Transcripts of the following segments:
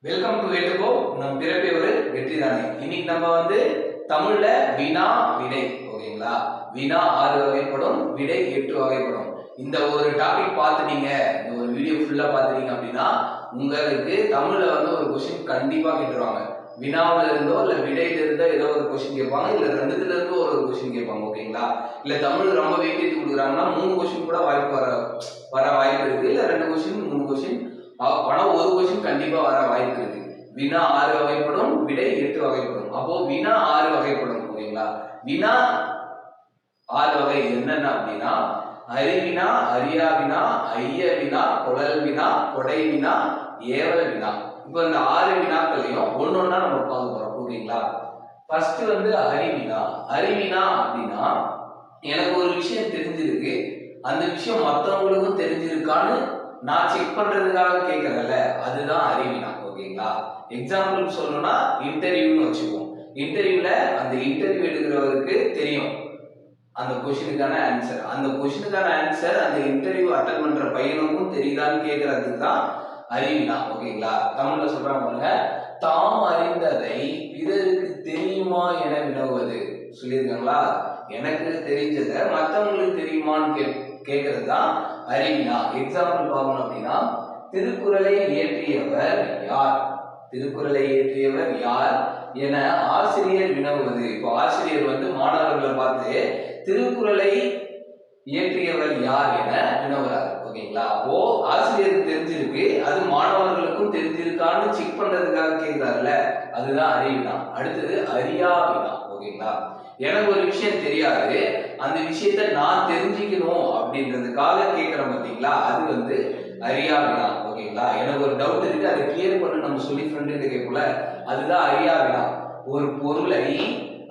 Welcome to வேட்டுகோ. நம் பிறப்பே ஒரு வெற்றி தானே. இன்னைக்கு நம்ம தமிழ்ல வினா விடை, ஓகேங்களா? வினா 6 வகைப்படும், விடை 8 வகைப்படும். இந்த ஒரு டாபிக் பார்த்துட்டீங்க, இந்த ஒரு வீடியோ ஃபுல்லா பார்த்துட்டீங்க அப்படின்னா உங்களுக்கு தமிழ்ல ஒரு கொஸ்டின் கண்டிப்பா கேட்டுருவாங்க. வினாவில இருந்தோ இல்ல விடையில இருந்தோ ஏதோ ஒரு கொஸ்டின் கேட்பாங்க, இல்ல ரெண்டுத்துல இருந்தோ ஒரு கொஸ்டின் கேட்பாங்க, ஓகேங்களா? இல்ல தமிழ் ரொம்ப வெயிட்டேஜ் கொடுக்குறாங்கன்னா 3 கொஸ்டின் கூட வாய்ப்பு வர வாய்ப்பு இருக்கு. இல்ல 2 கொஸ்டின் 3 கொஸ்டின் ஆனா ஒரு கொஸ்டின் கண்டிப்பா வர வாய்ப்பு இருக்கு. வினா 6 வகைப்படும், விடை 8 வகைப்படும். அப்போ வினா 6 வகைப்படும், ஓகேங்களா? வினா 6 வகை என்னென்ன அப்படின்னா அறிவினா, அரியா வினா, ஐய வினா, குழல் வினா, கொடை வினா, ஏவல வினா. இப்போ இந்த 6 வினாக்களையும் ஒன்னொன்னா நம்ம பார்க்க போறோம், ஓகேங்களா? ஃபர்ஸ்ட் அறிவினா. அறிவினா அப்படின்னா எனக்கு ஒரு விஷயம் தெரிஞ்சிருக்கு, அந்த விஷயம் மற்றவங்களுக்கும் தெரிஞ்சிருக்கான்னு நான் செக் பண்றதுக்காக கேட்கறேன்ல, அதுதான் அறிவினா, ஓகேங்களா? எக்ஸாம்பிள் சொல்லணும்னா இன்டர்வியூன்னு வச்சுக்குவோம். இன்டர்வியூல அந்த இன்டர்வியூ எடுக்கிறவருக்கு தெரியும் அந்த கொஸ்டினுக்கான ஆன்சர். அந்த கொஸ்டினுக்கான ஆன்சர் அந்த இன்டர்வியூ அட்டன் பண்ற பையனுக்கும் தெரியுதான்னு கேட்கறதுக்கு தான் அறிவினா, ஓகேங்களா? தமிழ்ல சொல்றாங்க பாருங்க, தாம் அறிந்ததை பிறருக்கு தெரியுமா என வினவுவது. சொல்லியிருக்காங்களா? எனக்கு தெரிஞ்சதை மற்றவங்களுக்கு தெரியுமான்னு கேட்கறது தான் அறிவினா. எக்ஸாம்பிள் பார்க்கணும் அப்படின்னா திருக்குறளை இயற்றியவர் யார்? திருக்குறளை இயற்றியவர் யார் என ஆசிரியர் வினவுவது. இப்போ ஆசிரியர் மாணவர்களை பார்த்து திருக்குறளை இயற்றியவர் யார் என வினவுறார், ஓகேங்களா? அப்போ ஆசிரியருக்கு தெரிஞ்சிருக்கு, அது மாணவர்களுக்கும் தெரிஞ்சிருக்கான்னு செக் பண்றதுக்காக கேட்கிறாருல, அதுதான் அறிவினா. அடுத்தது அறியா வினா, ஓகேங்களா? எனக்கு ஒரு விஷயம் தெரியாது, அந்த விஷயத்த நான் தெரிஞ்சுக்கணும் அப்படின்றதுக்காக கேட்கிறோம், பார்த்தீங்களா? அது அறியா வினா, ஓகேங்களா? எனக்கு ஒரு டவுட் இருக்கு, அதை கிளியர் பண்ணு நம்ம சொல்லி ஃப்ரெண்டு கேட்கல, அதுதான் அறியா வினா. ஒரு பொருளை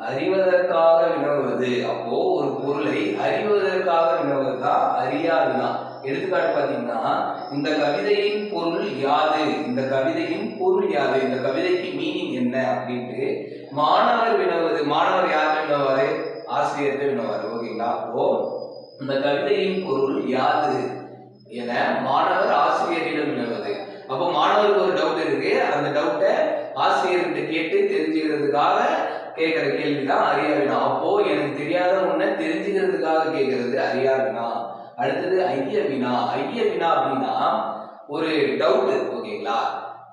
அறிவதற்காக வினவுவது. அப்போ ஒரு பொருளை அறிவதற்காக வினவுவது தான் அறியா வினா. எடுத்துக்காட்டு பார்த்தீங்கன்னா, இந்த கவிதையின் பொருள் யாது, இந்த கவிதையின் பொருள் யாது, இந்த கவிதைக்கு மீனிங் என்ன அப்படின்ட்டு மாணவர் வினவுவது. மாணவர் யார் வினவாரு? ஆசிரியர்கிட்ட வினவாரு, ஓகேங்களா? அப்போ இந்த கவிதையின் பொருள் யாது என மாணவர் ஆசிரியரிடம் வினவுவது. அப்போ மாணவருக்கு ஒரு டவுட் இருக்கு, அந்த டவுட்டை ஆசிரியர்கிட்ட கேட்டு தெரிஞ்சுக்கிறதுக்காக கேட்கிற கேள்விதான் அறியா வினா. அப்போ எனக்கு தெரியாத ஒண்ண தெரிஞ்சுக்கிறதுக்காக கேட்கறது அறியா வினா. அடுத்தது ஐய வினா. ஐய வினா அப்படின்னா ஒரு டவுட், ஓகேங்களா?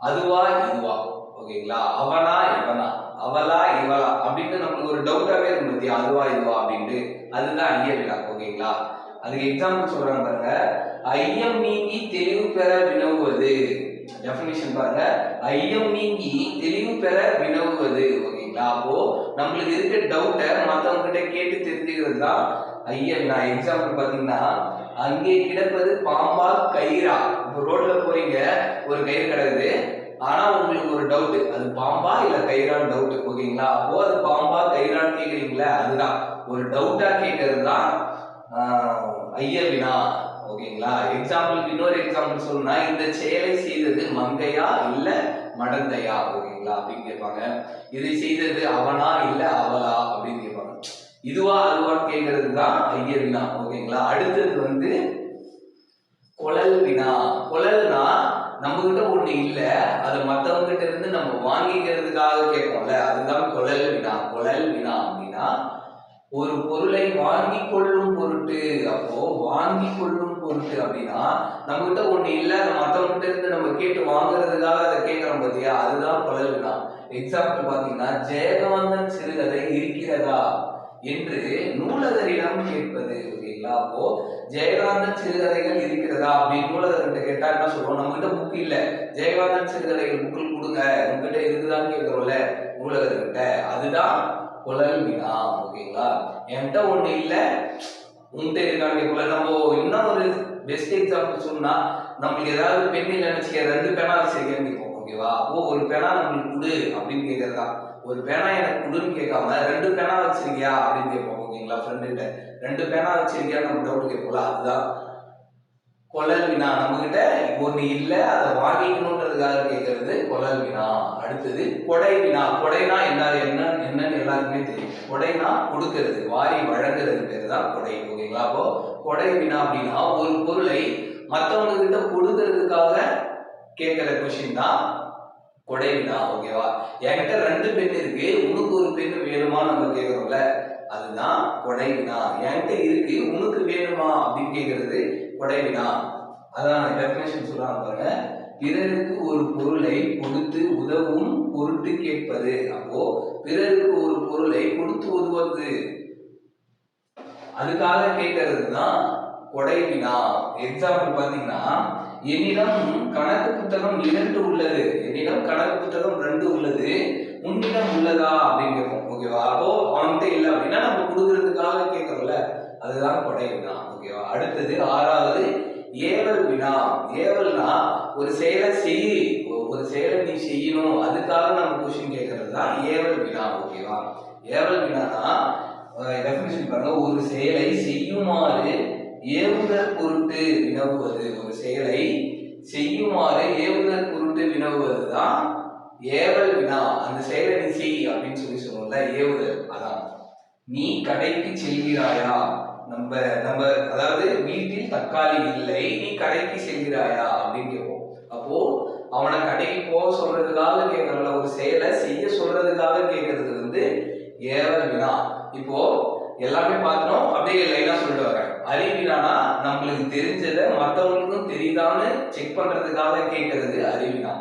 அதுவா இதுவா, ஓகேங்களா? அவனா இவனா, அவளா இவளா அப்படின்னு நம்மளுக்கு ஒரு டவுட்டாவே இருக்கும் பத்தியா, அதுவா இதுவா அப்படின்ட்டு, அதுதான் ஐய வினா, ஓகேங்களா? அதுக்கு எக்ஸாம்பிள் சொல்றாங்க பாருங்க, ஐயம் நீங்கி தெளிவு பெற வினவுவது. டெஃபினிஷன் பாருங்க, ஐயம் நீங்கி தெளிவு பெற வினவுவது, ஓகேங்களா? அப்போ நம்மளுக்கு இருக்க டவுட்டை மற்றவங்க கிட்ட கேட்டு தெரிஞ்சுக்கிறது தான் ஐய வினா. எக்ஸாம்பிள் பாத்தீங்கன்னா, அங்கே கிடப்பது பாம்பா கயிறா. இப்போ ரோட்ல போறீங்க, ஒரு கயிறு கிடக்குது, ஆனா உங்களுக்கு ஒரு டவுட், அது பாம்பா இல்ல கயிறான்னு டவுட், ஓகேங்களா? அப்போ அது பாம்பா கயிறான்னு கேக்குறீங்களா, அதுதான் ஒரு டவுட்டா கேட்கறது தான் ஐய வினா, ஓகேங்களா? எக்ஸாம்பிளுக்கு இன்னொரு எக்ஸாம்பிள் சொல்லணும்னா, இந்த செயலை செய்தது மங்கையா இல்ல மடந்தையா, ஓகேங்களா அப்படின்னு கேட்பாங்க. இதை செய்தது அவனா இல்ல அவளா அப்படின்னு கேட்பாங்க. இதுவா அதுவான்னு கேட்கறது தான் ஐய வினா, ஓகேங்களா? அடுத்தது குழல் வினா. குழல்னா நம்ம கிட்ட ஒண்ணு இல்ல, அதை மத்தவங்க கிட்ட இருந்து நம்ம வாங்கிக்கிறதுக்காக கேட்போம்ல, அதுதான் குழல் வினா. குழல் வினா அப்படின்னா ஒரு பொருளை வாங்கி கொள்ளும் பொருட்டு. அப்போ வாங்கி கொள்ளும் பொருட்டு அப்படின்னா நம்ம கிட்ட ஒண்ணு இல்ல, அதை மத்தவங்க கிட்ட இருந்து நம்ம கேட்டு வாங்குறதுக்காக அதை கேட்கிறோம் பத்தியா, அதுதான் குழல் வினா. எக்ஸாம்பிள் பாத்தீங்கன்னா, ஜெயகாந்தன் சிறுகதை இருக்கிறதா என்று நூலகரிடம் கேட்பது, ஓகேங்களா? அப்போ ஜெயகாந்தன் சிறுகதைகள் இருக்கிறதா அப்படின்னு நூலகர்கிட்ட கேட்டா என்ன சொல்லுவோம்? நம்ம கிட்ட புக் இல்ல, ஜெயகாந்தன் சிறுகதைகள் புக்கில் கொடுங்க, உங்ககிட்ட இருக்குதான்னு கேட்கிறோம்ல நூலகர்கிட்ட, அதுதான் குழல் வினா, ஓகேங்களா? என்கிட்ட ஒண்ணு இல்ல, உங்ககிட்ட இருக்கான்னு கேட்கல. நம்ம இன்னும் ஒரு பெஸ்ட் எக்ஸாம்பிள் சொன்னா, நம்மளுக்கு ஏதாவது பெண் இல்லைன்னு 2 பேனா வச்சிருக்கேன்னு கேட்போம், ஓகேவா? அப்போ ஒரு பேனா நம்மளுக்கு கொடு அப்படின்னு கேட்கறதா. ஒரு பேனா எனக்கு கொடுன்னு கேட்காம 2 பேனா வச்சிருக்கியா அப்படின்னு கேட்போம், ஓகேங்களா? ஃப்ரெண்டு கிட்ட 2 பேனா வச்சிருக்கியா நம்ம டவுட் கேட்போம்ல, அதுதான் குழல் வினா. நம்ம கிட்ட ஒண்ணு இல்ல, அதை வாங்கிக்கணும்ன்றதுக்காக கேட்கறது குழல் வினா. அடுத்தது கொடை வினா. கொடைனா என்னன்னு எல்லாருக்குமே தெரியும். கொடைனா கொடுக்கிறது, வாரி வழங்குறது பேரு தான் கொடை, ஓகேங்களா? அப்போ கொடை வினா அப்படின்னா ஒரு பொருளை மற்றவங்க கிட்ட கொடுக்கறதுக்காக கேட்கிற கொஸ்டின் தான் கொடை வினா. ஓகேவா? என்கிட்ட 2 பெண் இருக்கு, உனக்கு ஒரு பெண் வேணுமா நம்ம கேக்குறோம்ல, அதுதான் கொடை வினா. என்கிட்ட இருக்கு, உனக்கு வேணுமா அப்படின்னு கேக்குறது கொடை வினா. அதான் டெஃபினேஷன் சொல்றாங்க பாருங்க. பிறருக்கு ஒரு பொருளை கொடுத்து உதவும் பொருட்டு கேட்பது. அப்போ பிறருக்கு ஒரு பொருளை கொடுத்து உதவுவது, அதுக்காக கேட்கறது தான் கொடை வினா. எக்ஸாம்பிள் பாத்தீங்கன்னா, என்னிடம் கணக்கு புத்தகம் 2 உள்ளது, என்னிடம் கணக்கு புத்தகம் 2 உள்ளது, உன்னிடம் உள்ளதா அப்படின்னு கேட்போம். ஓகேவா? அப்போ அவன்கிட்ட இல்லை அப்படின்னா நம்ம கொடுக்கறதுக்காக கேட்கறோம்ல, அதுதான் கொடை வினா. ஓகேவா? அடுத்தது 6வது ஏவல் வினா. ஏவல்னா ஒரு செயலை செய், ஒரு செயலை நீ செய்யணும், அதுக்காக நம்ம கொஸ்டின் கேட்கறது தான் ஏவல் வினா. ஓகேவா? ஏவல் வினானா டெஃபினிஷன் பாருங்க, ஒரு செயலை செய்யுமாறு ஏவுதல் பொருட்டு வினவுவது. ஒரு செயலை செய்யுமாறு ஏவுதல் பொருட்டு வினவுவது தான் ஏவல் வினா. அந்த செயலை நீ செய் அப்படின்னு சொல்லுவோம்ல, ஏவுதல். அதான் நீ கடைக்கு செல்கிறாயா, நம்ம நம்ம அதாவது வீட்டில் தக்காளி இல்லை, நீ கடைக்கு செல்கிறாயா அப்படின்னு கேட்போம். அப்போ அவனை கடைக்கு போக சொல்றதுக்காக கேட்கறல, ஒரு செயலை செய்ய சொல்றதுக்காக கேட்கறது வந்து ஏவல் வினா. இப்போ எல்லாமே பார்த்தோம், அப்படியே லைனா சொல்லிட்டு வரேன். அறிவினானா நம்மளுக்கு தெரிஞ்சதை மற்றவங்களுக்கும் தெரியுதான்னு செக் பண்றதுக்காக கேட்கறது அறிவினா.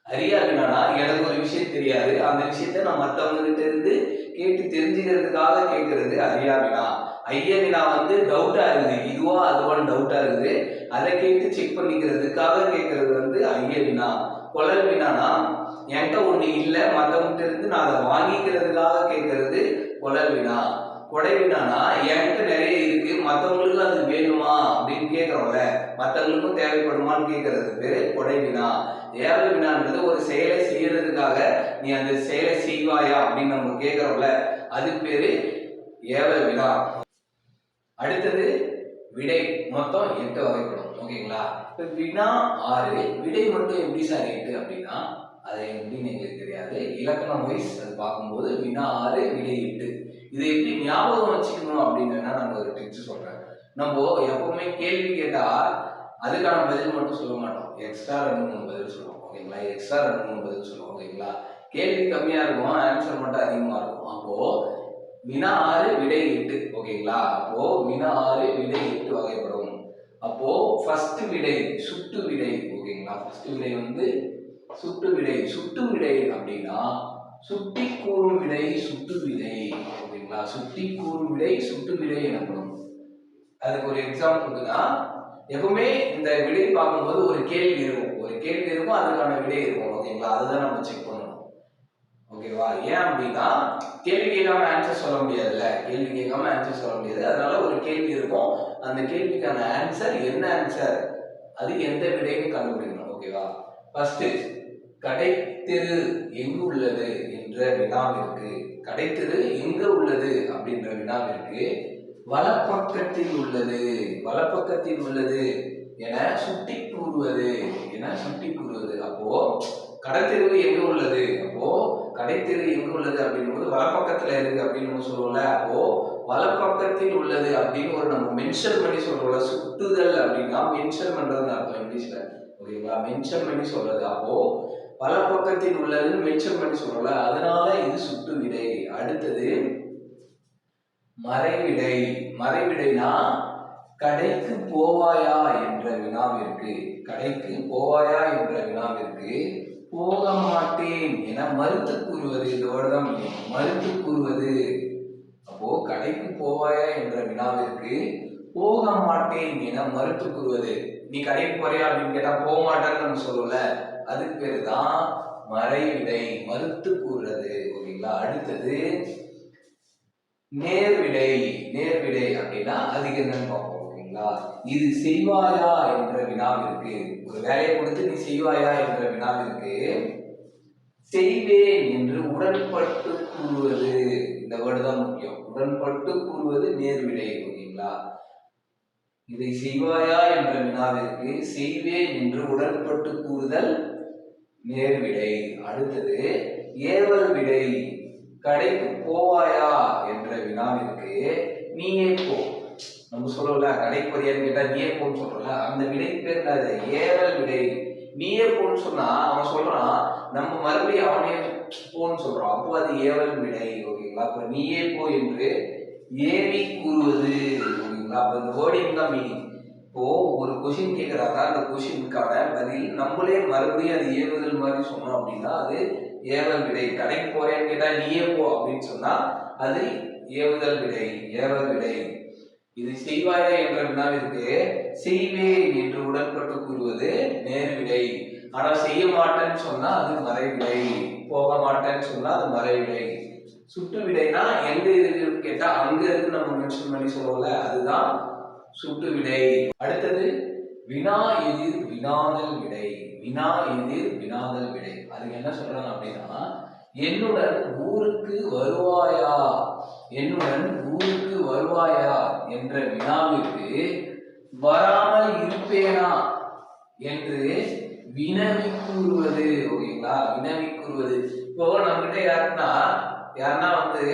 அறியாவினானா எனக்கு ஒரு விஷயம் தெரியாது, அந்த விஷயத்த நான் மற்றவங்க கிட்ட இருந்து கேட்டு தெரிஞ்சுக்கிறதுக்காக கேட்கறது அறியாவினா. ஐயவினா வந்து டவுட்டா இருக்குது, இதுவா அதுவான்னு டவுட்டா இருக்குது, அதை கேட்டு செக் பண்ணிக்கிறதுக்காக கேட்கறது வந்து ஐயவினா. கொழல் வினானா என்கிட்ட ஒண்ணு இல்லை, மற்றவங்கிட்ட இருந்து நான் அதை வாங்கிக்கிறதுக்காக கேட்கறது கொழல் வினா. கொடை வினானா என்கிட்ட நிறைய இருக்கு, மற்றவங்களுக்கு அது வேணுமா அப்படின்னு கேட்கறோம்ல, மற்றவங்களுக்கும் தேவைப்படுமான்னு கேட்கறது பேரு கொடை வினா. ஏவல் வினான்றது ஒரு செயலை செய்யறதுக்காக நீ அந்த செயலை செய்வாயா அப்படின்னு நம்ம கேட்கறோம்ல, அது பேரு ஏவல் வினா. அடுத்தது விடை. மொத்தம் 8 வகைப்படும். ஓகேங்களா? இப்ப வினா 6, விடை மட்டும் எப்படி சார் 8 அப்படின்னா, அது எப்படின்னு எங்களுக்கு தெரியாது. இலக்கணம் வைஸ் அது பார்க்கும்போது வினா 6 விடை 8. இது எப்படி ஞாபகம் வச்சுக்கணும் அப்படின்னா நான் ஒரு டிப்ஸ் சொல்றேன். நம்ம எப்பவுமே கேள்வி கேட்டா அதுக்கான பதில் மட்டும் சொல்ல மாட்டோம், எக்ஸ்ட்ரா 2-3 பதில் சொல்லுவோம். ஓகேங்களா? எக்ஸ்ட்ரா 2-3 பதில் சொல்லுவோம். ஓகேங்களா? கேள்வி கம்மியா இருக்கும், ஆன்சர் மட்டும் அதிகமா இருக்கும். அப்போ வினா 6 விடை 8. ஓகேங்களா? அப்போ வினா 6 விடை 8 வகைப்படும். அப்போ ஃபர்ஸ்ட் விடை சுட்டு விடை. ஓகேங்களா? ஃபர்ஸ்ட் விடை வந்து சுட்டு விடை. சுட்டு விடை அப்படின்னா சுட்டி கூறும் விடை சுட்டு விடை. ஓகேங்களா? சுட்டி கூறும் விடை சுட்டு விடை எனப்படும். அதுக்கு ஒரு எக்ஸாம்பிள் தான், எப்பவுமே இந்த விடை பார்க்கும்போது ஒரு கேள்வி இருக்கும், ஒரு கேள்வி இருக்கும், அதுக்கான விடை இருக்கும். ஓகேங்களா? அதுதான் நம்ம செக் பண்ணணும். ஓகேவா? ஏன் அப்படின்னா கேள்வி கேட்காம ஆன்சர் சொல்ல முடியாதுல்ல, கேள்வி கேட்காம ஆன்சர் சொல்ல முடியாது. அதனால ஒரு கேள்வி இருக்கும், அந்த கேள்விக்கான ஆன்சர் என்ன ஆன்சர், அது எந்த விடைன்னு கண்டுபிடிக்கணும். ஓகேவா? ஃபர்ஸ்ட் கடைத்தெரு எங்கு உள்ளது என்ற வினாவிற்கு, கடைத்தெரு எங்க உள்ளது அப்படின்ற வினாவிற்கு வலப்பக்கத்தில் உள்ளது, வலப்பக்கத்தில் உள்ளது என சுட்டி கூறுவது, என சுட்டி கூறுவது. அப்போ கடைத்தெரு எங்க உள்ளது, அப்போ கடைத்தெரு எங்க உள்ளது அப்படிங்கும்போது வலப்பக்கத்துல இருக்கு அப்படின்னு நம்ம சொல்லுவோம்ல, அப்போ வலப்பக்கத்தில் உள்ளது அப்படின்னு ஒரு நம்ம மென்ஷன் பண்ணி சொல்றோம்ல. சுட்டுதல் அப்படின்னா மென்ஷன் பண்றதுன்னு அர்த்தம் இங்கிலீஷ்ல. ஓகேங்களா? மென்ஷன் பண்ணி சொல்றது. அப்போ வலப்பக்கத்தில் உள்ளதுன்னு மென்ஷன் பண்ணி சொல்றோம்ல, அதனால இது சுட்டு விடை. அடுத்தது மறைவிடை. மறைவிடைனா கடைக்கு போவாயா என்ற வினாவிற்கு, கடைக்கு போவாயா என்ற வினாவிற்கு போக மாட்டேன் என மறுத்து கூறுவது. இதோட தான் மறுத்து கூறுவது. அப்போ கடைக்கு போவாயா என்ற வினாவிற்கு போக மாட்டேன் என மறுத்து கூறுவது. நீ கடைக்கு போறியா அப்படின்னு கேட்டா போக மாட்டேன்னு நம்ம சொல்லுவோம்ல, அதுக்கு பேரு தான் மறைவிடை, மறுத்து கூறுறது. ஓகேங்களா? அடுத்தது நேர்விடை. நேர்விடை அப்படின்னா அதுக்கு என்னன்னு பார்ப்போம். ஓகேங்களா? இது செய்வாயா என்ற வினாவிற்கு, ஒரு வேலையை கொடுத்து நீ செய்வாயா என்ற வினாவிற்கு செய்வேன் என்று உடன்பட்டு கூறுவது. இந்த வேர்டு தான் முக்கியம், உடன்பட்டு கூறுவது நேர்விடை. ஓகேங்களா? இதை செய்வாயா என்ற வினாவிற்கு செய்வேன் என்று உடன்பட்டு கூறுதல் நேர்விடை. அடுத்தது ஏவல் விடை. கடைக்கு போவாயா என்ற வினாவிற்கு நீயே போ, நம்ம சொல்றோம்ல கடைக்கு போறியான்னு கேட்டா நீயே போன்னு சொல்றோம்ல, அந்த விடை பேர் அது ஏவல் விடை. நீயே போன்னு சொன்னா அவன் சொல்றான், நம்ம மறுபடியும் அவனே போன்னு சொல்றோம். அப்போ அது ஏவல் விடை. ஓகேங்களா? அப்ப நீயே போ என்று ஏவி கூறுவது. ஓகேங்களா? அப்ப இந்த வேர்டிங் தான் மீனிங். இப்போ ஒரு கொஸ்டின் கேட்கறாங்க, அந்த கொஸ்டினுக்கான பதில் நம்மளே மறுபடியும் அது ஏவுதல் மாதிரி சொன்னோம் அப்படின்னா அது ஏவல் விடை. கடைக்கு போறேன்னு கேட்டா நீயே போ அப்படின்னு சொன்னா அது ஏவுதல் விடை, ஏவல் விடை. இது செய்வாயா என்ற வினாவிற்கு செய்வேன் என்று உடன்பட்டு கூறுவது நேர் விடை. ஆனா செய்ய மாட்டேன்னு சொன்னா அது மறைவிடை, போக மாட்டேன்னு சொன்னா அது மறைவிடை. சுட்டு விடைனா எங்க இருக்குன்னு கேட்டா அங்க இருக்கு நம்ம மென்ஷன் பண்ணி சொல்லுவோம்ல, அதுதான் சுட்டு விடை. அடுத்தது வினா எதிர் வினாதல் விடை. வினா எதிர் வினாதல் விடை. அதுக்கு என்ன சொல்றாங்க அப்படின்னா, என்னுடன் ஊருக்கு வருவாயா, என்னுடன் ஊருக்கு வருவாயா என்ற வினாவிற்கு வராமல் இருப்பேனா என்று வினவி கூறுவது. ஓகேங்களா? வினவி கூறுவது. இப்போ நம்ம கிட்ட யாருன்னா வந்து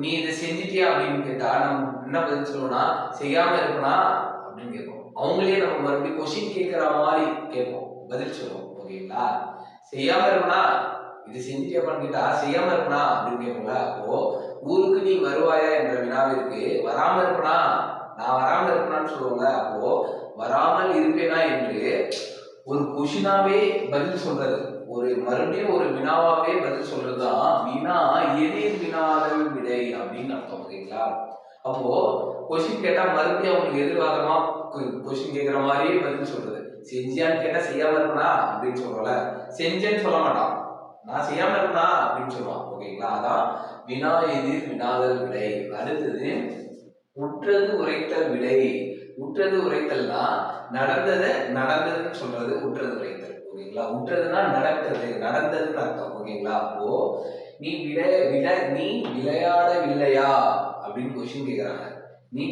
நீ இதை செஞ்சிட்டியா அப்படின்னு கேட்டா நம்ம என்ன பதில் சொல்லுவோம்னா செய்யாம இருப்பனா அப்படின்னு கேட்போம். அவங்களே நம்ம மறுபடியும் கொஸ்டின் கேட்கிற மாதிரி கேட்போம், பதில் சொல்லுவோம். ஓகேங்களா? செய்யாம இருப்பனா இது செஞ்சிட்டியாப்பான்னு கேட்டா செய்யாம இருப்பனா அப்படின்னு கேட்போம்ல. அப்போ ஊருக்கு நீ வருவாயா என்ற வினாவிற்கு வராம இருப்பனா, நான் வராம இருப்பேனான்னு சொல்லுவோம்ல. அப்போ வராமல் இருப்பேனா என்று ஒரு கொஷினாவே பதில் சொல்றது, ஒரு மறுபடியும் ஒரு வினாவாவே பதில் சொல்றதுதான் வினா எதிர் வினாதல் விடை அப்படின்னு அர்த்தம். ஓகேங்களா? அப்போ கொஸ்டின் கேட்டா மறுபடியும் அவங்களுக்கு எதிர்வாதமா கொஸ்டின் கேட்கிற மாதிரியே பதில் சொல்றது. செஞ்சியான்னு கேட்டா செய்யாம இருப்பனா அப்படின்னு சொல்றோம்ல, செஞ்சேன்னு சொல்ல மாட்டான், நான் செய்யாம இருப்பனா அப்படின்னு சொல்லுவான். ஓகேங்களா? அதான் வினா எதிர் வினாதல் விடை. அடுத்தது உற்றது உரைத்தல் விடை. உற்றது உரைத்தல்னா நடந்ததை நடந்ததுன்னு சொல்றது உற்றது உரைத்தல். ஓகேங்களா? உற்றதுன்னா நடக்கிறது, நடந்ததுன்னு அர்த்தம். ஓகேங்களா? அப்போ நீ நீ விளையாடவில்லையா அப்படின்னு கொஸ்டின் கேட்கிறாங்க. நீ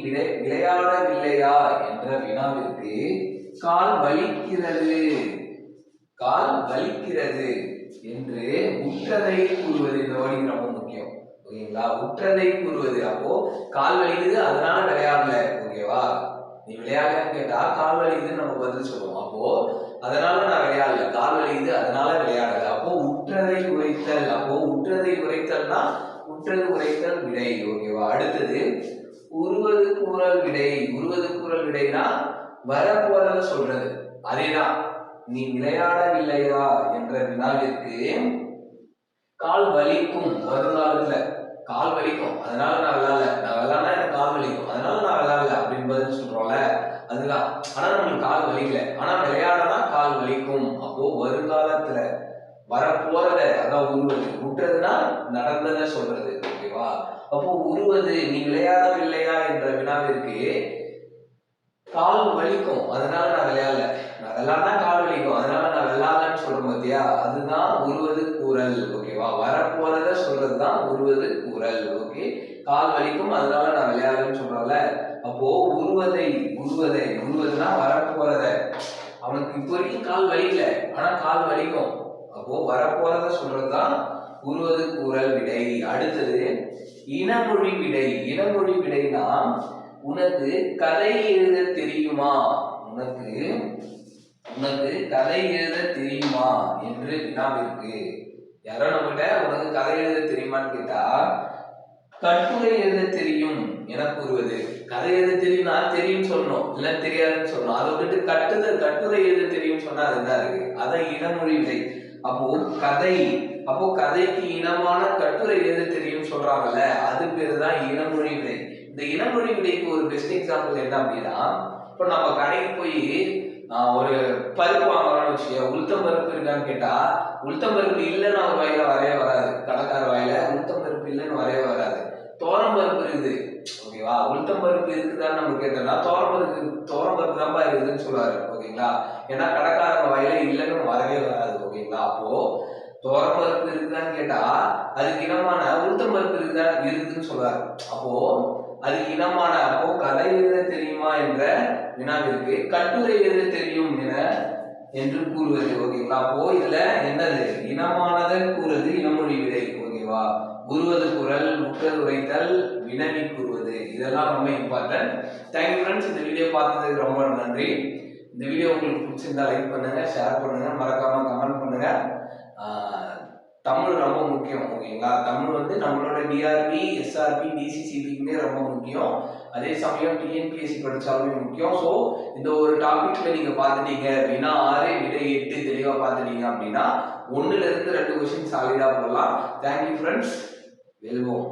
விளையாடவில்லையா என்ற வினாவிற்கு கால் வலிக்கிறது, கால் வலிக்கிறது என்று உற்றதை கூறுவது. இந்த வேர்டிங் ரொம்ப முக்கியம். ஓகேங்களா? உற்றதை கூறுவது. அப்போ கால் வலிக்குது அதனால விளையாடல. ஓகேவா? நீ விளையாடலன்னு கேட்டா கால் வலிக்குதுன்னு நம்ம பதில் சொல்லுவோம். அப்போ அதனால நான் விளையாடல, கால் வலிக்குது அதனால விளையாடல. அப்போ உற்றதை உரைத்தல். அப்போ உற்றதை உரைத்தல்னா உற்றது உரைத்தல் விடை. ஓகேவா? அடுத்தது உருவது கூறல் விடை. உருவது கூறல் விடைனா வரப்போறத சொல்றது. அதேதான் நீ விளையாடவில்லையா என்ற வினாவிற்கு கால் வலிக்கும், வருங்காலத்துல கால் வலிக்கும் அதனால நான் விளையாடல, நான் விளையாடனா எனக்கு கால் வலிக்கும் அதனால நான் விளையாடல அப்படின்னு பதில் சொல்றோம்ல, அதுதான். ஆனா நம்மளுக்கு கால் வலிக்கல, ஆனா விளையாடனா கால் வலிக்கும். அப்போ வருங்காலத்துல வரப்போறத அதான் உருவது. உற்றதுன்னா நடந்ததை சொல்றது. ஓகேவா? அப்போ உருவது நீ விளையாடவில்லையா என்ற வினாவிற்கு கால் வலிக்கும் அதனால நான் விளையாடல, நான் விளையாடனா கால் வலிக்கும் அதனால நான் விளையாடலன்னு சொல்றேன் பாத்தியா, அதுதான் உருவது கூறல். ஓகேவா? வரப்போறத சொல்றதுதான் உருவது கூறல். ஓகே, கால் வலிக்கும் அதனால நான் விளையாடலன்னு சொல்றேன்ல. அப்போ உருவதுன்னா வரப்போறத, அவனுக்கு இப்போ வரைக்கும் கால் வலிக்கல ஆனா கால் வலிக்கும், அப்போ வரப்போறத சொல்றதுதான் உருவது கூறல் விடை. அடுத்தது இனமொழி விடை. இனமொழி விடைனா உனக்கு கதை எழுத தெரியுமா, உனக்கு கதை எழுத தெரியுமா என்று வினாவிற்கு யாரோ நம்மகிட்ட உனக்கு கதை எழுத தெரியுமான்னு கேட்டா கட்டுரை எழுத தெரியும் என கூறுவது. கதை எழுத தெரியும்னா தெரியும் சொல்லணும், இல்ல தெரியாதுன்னு சொல்லணும். அதை விட்டு கட்டுரை எழுத தெரியும் சொன்னா அது என்ன இருக்கு, அதான் இனமொழி விடை. அப்போ கதைக்கு இனமான கட்டுரை எழுத தெரியும் சொல்றாங்கல்ல, அது பேரு தான் இனமொழி விடை. இந்த இனமொழி விடைக்கு ஒரு பெஸ்ட் எக்ஸாம்பிள் என்ன அப்படின்னா, இப்போ நம்ம கடைக்கு போய் ஒரு பருப்பு வாங்குறோம்னு வச்சுக்கோ, உளுத்தம் பருப்பு இருக்கான்னு கேட்டா உளுத்தம் பருப்பு இல்லைன்னு அவர் வாயில வரவே வராது, கடைக்கார வாயில உளுத்தம் பருப்பு இல்லைன்னு வரவே வராது. தோரம் பருப்பு இருக்குது, ஓகேவா? உளுத்தம் பருப்பு இருக்குதான்னு நம்ம கேட்டோம்னா தோரம் பருப்பு தான்ப்பா இருக்குதுன்னு சொல்லுவாரு. ஓகேங்களா? ஏன்னா கடைக்காரங்க வாயில இல்லைன்னு வரவே வராது. ஓகேங்களா? அப்போ தோரம் பருப்பு இருக்குதான்னு கேட்டா அதுக்கு இனமான உளுத்தம் பருப்பு இருக்குதுன்னு சொல்றாரு. அப்போ அதுக்கு இனமான, அப்போ கதை எழுத தெரியுமா என்ற வினாவிற்கு கட்டுரை எழுத தெரியும் என்று கூறுவது. ஓகேங்களா? அப்போ இதுல என்னது இனமானதை கூறுவது இனமொழி விடை. ஓகேவா? உருவது குரல், உற்றது உரைத்தல், வினவி கூறுவது, இதெல்லாம் ரொம்ப இம்பார்ட்டன்ட். தேங்க்யூ ஃப்ரெண்ட்ஸ், இந்த வீடியோ பார்த்ததுக்கு ரொம்ப நன்றி. இந்த வீடியோ உங்களுக்கு பிடிச்சிருந்தா லைக் பண்ணுங்க, ஷேர் பண்ணுங்க, மறக்காம கமெண்ட் பண்ணுங்க. தமிழ் ரொம்ப முக்கியம், ஓகேங்களா? தமிழ் வந்து நம்மளோட டிஆர்பி, எஸ்ஆர்பி, டிசிசிபிக்குமே ரொம்ப முக்கியம். அதே சமயம் டிஎன்பிஎஸ்சி படித்தாலுமே முக்கியம். ஸோ இந்த ஒரு டாபிக்ல நீங்க பார்த்துட்டீங்க அப்படின்னா 6 விடை 8 தெளிவாக பார்த்துட்டீங்க அப்படின்னா 1ல இருந்து 2 கொஸ்டின் சாலிடா போடலாம். தேங்க்யூ ஃப்ரெண்ட்ஸ், வெல்வோம்.